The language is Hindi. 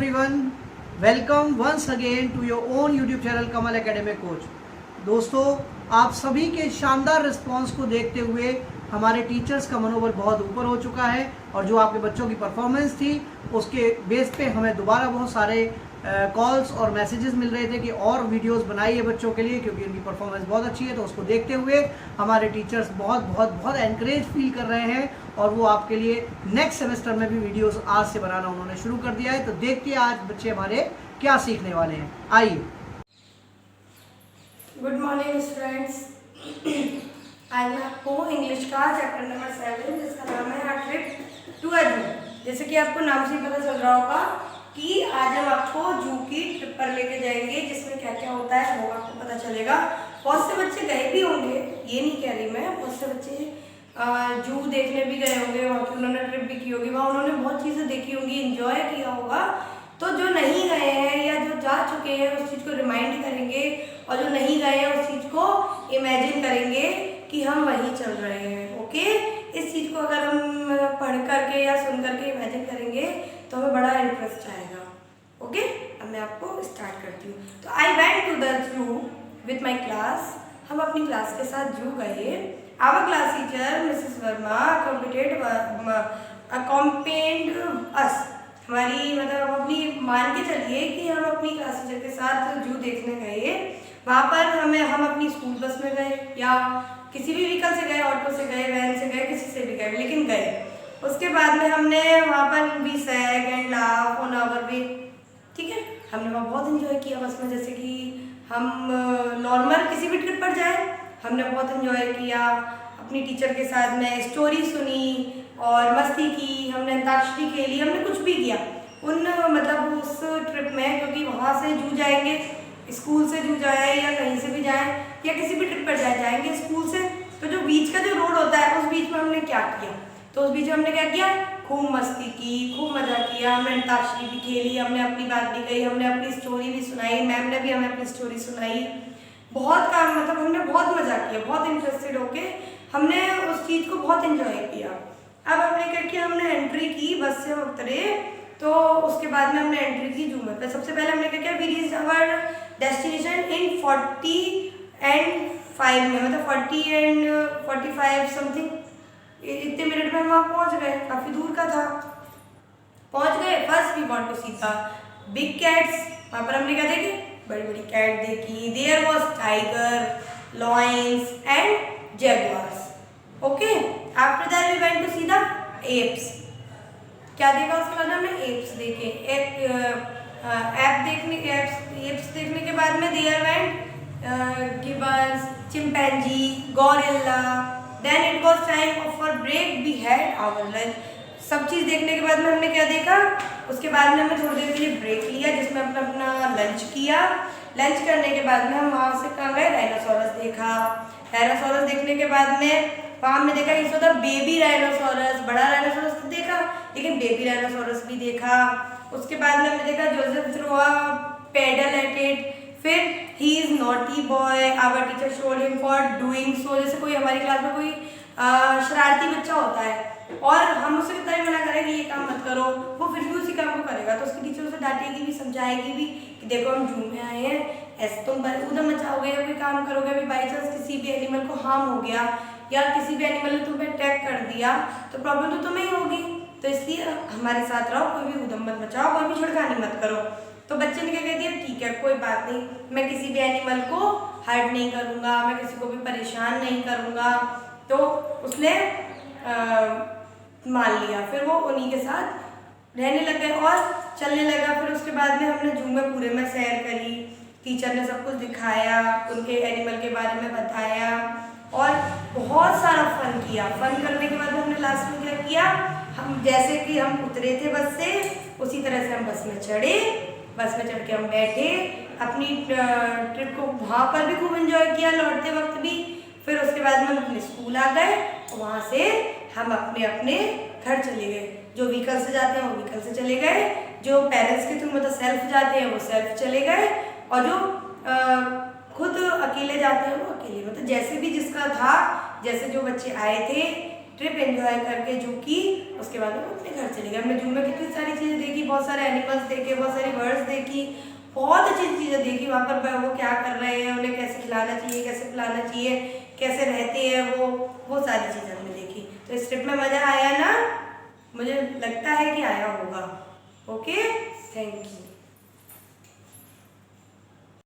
everyone, welcome once again to your own YouTube channel Kamal academic coach. दोस्तों, आप सभी के शानदार रिस्पांस को देखते हुए हमारे टीचर्स का मनोबल बहुत ऊपर हो चुका है और जो आपके बच्चों की परफॉर्मेंस थी उसके बेस पे हमें दोबारा बहुत सारे कॉल्स और मैसेजेस मिल रहे थे कि और वीडियोस बनाइए बच्चों के लिए, क्योंकि उनकी परफॉर्मेंस बहुत अच्छी है। तो उसको देखते हुए हमारे टीचर्स बहुत बहुत बहुत एनकरेज फील कर रहे हैं और वो आपके लिए नेक्स्ट सेमेस्टर में भी वीडियोस आज से बनाना उन्होंने शुरू कर दिया है। तो देखिए आज बच्चे हमारे क्या सीखने वाले हैं, आइए। Good morning students. आज मैं आपको इंग्लिश का चैप्टर नंबर 7 जिसका नाम है अ ट्रिप टू अ जू, जैसे कि आपको नाम से ही पता चल रहा होगा कि आज हम आपको जू की ट्रिप पर लेके जाएंगे, जिसमें क्या क्या होता है वो आपको पता चलेगा। बहुत से बच्चे गए भी होंगे, ये नहीं कह रही मैं, बहुत से बच्चे जू देखने भी गए होंगे, वहाँ की उन्होंने ट्रिप भी की होगी, वहाँ उन्होंने बहुत चीज़ें देखी होंगी, इंजॉय किया होगा। तो जो नहीं गए हैं या जो जा चुके हैं उस चीज़ को रिमाइंड करेंगे, और जो नहीं गए हैं उस चीज़ को इमेजिन करेंगे कि हम वहीं चल रहे हैं। ओके, इस चीज़ को अगर हम पढ़ करके या सुन करके इमेजिन करेंगे तो हमें बड़ा इंटरेस्ट आएगा। ओके, अब मैं आपको स्टार्ट करती हूँ। तो I went to the zoo with my class. हम अपनी क्लास के साथ जू गए। Our class teacher Mrs Verma accompanied us. हमारी मतलब हम अपनी मान के चलिए कि हम अपनी क्लास टीचर के साथ जू देखने गए। वहाँ पर हम अपनी स्कूल बस में गए या किसी भी व्हीकल से गए, ऑटो से गए, वैन से गए, किसी से भी गए, लेकिन गए। उसके बाद में हमने वहाँ पर we sang and laugh on our way. ठीक है, हमने वहाँ बहुत इन्जॉय किया बस में, जैसे कि हम नॉर्मल किसी भी ट्रिप पर जाए हमने बहुत इन्जॉय किया। अपनी टीचर के साथ में स्टोरी सुनी और मस्ती की, हमने अंताक्षरी खेली, हमने कुछ भी किया मतलब उस ट्रिप में, क्योंकि वहाँ से जू जाएंगे, स्कूल से जू जाए या कहीं से भी जाए या किसी भी ट्रिप पर जाएंगे स्कूल से, तो जो बीच का जो रोड होता है उस बीच में हमने क्या किया, तो उस बीच में हमने क्या किया, खूब मस्ती की, खूब मज़ा किया, हमने अंताक्षरी भी खेली, हमने अपनी बात भी कही, हमने अपनी स्टोरी भी सुनाई, मैम ने भी हमें अपनी स्टोरी सुनाई। बहुत काम मतलब हमने बहुत मज़ा किया, बहुत इंटरेस्टेड होके हमने उस चीज़ को बहुत इन्जॉय किया। अब हमने क्या किया, हमने एंट्री की, बस से उतरे, तो उसके बाद में हमने एंट्री की जू में। सबसे पहले हमने क्या किया, we reached our destination in 40 and 5 में, मतलब 40 and 45 समथिंग, इतने मिनट में हम वहाँ पहुँच गए। काफ़ी दूर का था, पहुँच गए। First we want to see the big cats. वहाँ पर हमने क्या देखी, बड़ी बड़ी कैट देखी। There was tiger, lions and jaguars. Okay, after that we went to see the apes. क्या देखा उसके बाद हमने एप्स देखे। एप्स देखने के बाद में there went gibbons, chimpanzee, gorilla. Then it was time for break, we had our lunch. सब चीज़ देखने के बाद में हमने क्या देखा, उसके बाद में हमने थोड़ी देर के लिए ब्रेक लिया, जिसमें अपना लंच किया। लंच करने के बाद में हम वहाँ से कहाँ गए, डायनासोरस देखा। डायनासोरस देखने के बाद में वहाँ हमने देखा इस होता बेबी डायनासोरस, बड़ा डायनासोरस तो देखा, लेकिन बेबी डायनासोरस भी देखा। उसके बाद में हमने देखा Joseph throw a pebble at it. फिर he is naughty boy, our teacher showed him for doing so. जैसे कोई हमारी क्लास में कोई शरारती बच्चा होता है और हम उसे कितना भी मना करें कि ये काम मत करो, वो फिर भी उसी काम को करेगा, तो उसकी टीचर उसे डांटेगी भी, समझाएगी भी कि देखो हम जू में आए हैं, ऐसे तुम उधर मचाओगे या कोई काम करोगे, अभी बाई चांस किसी भी एनिमल को हार्म हो गया या किसी भी एनिमल ने तुम्हें अटैक कर दिया तो प्रॉब्लम तो तुम्हें ही होगी। तो इसलिए हमारे साथ रहो, कोई भी उधम मत मचाओ, कोई भी छिड़खानी मत करो। तो बच्चे ने क्या कह दिया, ठीक है कोई बात नहीं, मैं किसी भी एनिमल को हर्ट नहीं करूँगा, मैं किसी को भी परेशान नहीं करूँगा। तो उसने मान लिया, फिर वो उन्हीं के साथ रहने लग गए और चलने लगा। फिर उसके बाद में हमने जू में पूरे में सैर करी, टीचर ने सब कुछ दिखाया, उनके एनिमल के बारे में बताया और बहुत सारा फन किया। फन करने के बाद हमने लास्ट में क्या किया, हम जैसे कि हम उतरे थे बस से, उसी तरह से हम बस में चढ़े, बस में चढ़ के हम बैठे, अपनी ट्रिप को वहाँ पर भी खूब एंजॉय किया, लौटते वक्त भी। फिर उसके बाद में हम अपने स्कूल आ गए और वहाँ से हम अपने अपने घर चले गए। जो व्हीकल से जाते हैं वो व्हीकल से चले गए, जो पेरेंट्स के थ्रू मतलब सेल्फ जाते हैं वो सेल्फ चले गए, और जो खुद अकेले जाते हैं वो अकेले, मतलब जैसे भी जिसका था, जैसे जो बच्चे आए थे ट्रिप एंजॉय करके जू की, उसके बाद हम अपने घर चले गए। हमने जू में कितनी सारी चीज़ें देखी, बहुत सारे एनिमल्स देखे, बहुत सारी बर्ड्स देखी, बहुत अच्छी चीज़ें देखी। वहाँ पर वो क्या कर रहे हैं, उन्हें कैसे खिलाना चाहिए, कैसे पिलाना चाहिए, कैसे रहते हैं वो सारी चीज़ें हमने देखी। तो इस ट्रिप में मज़ा आया ना? मुझे लगता है कि आया होगा। Okay, thank you.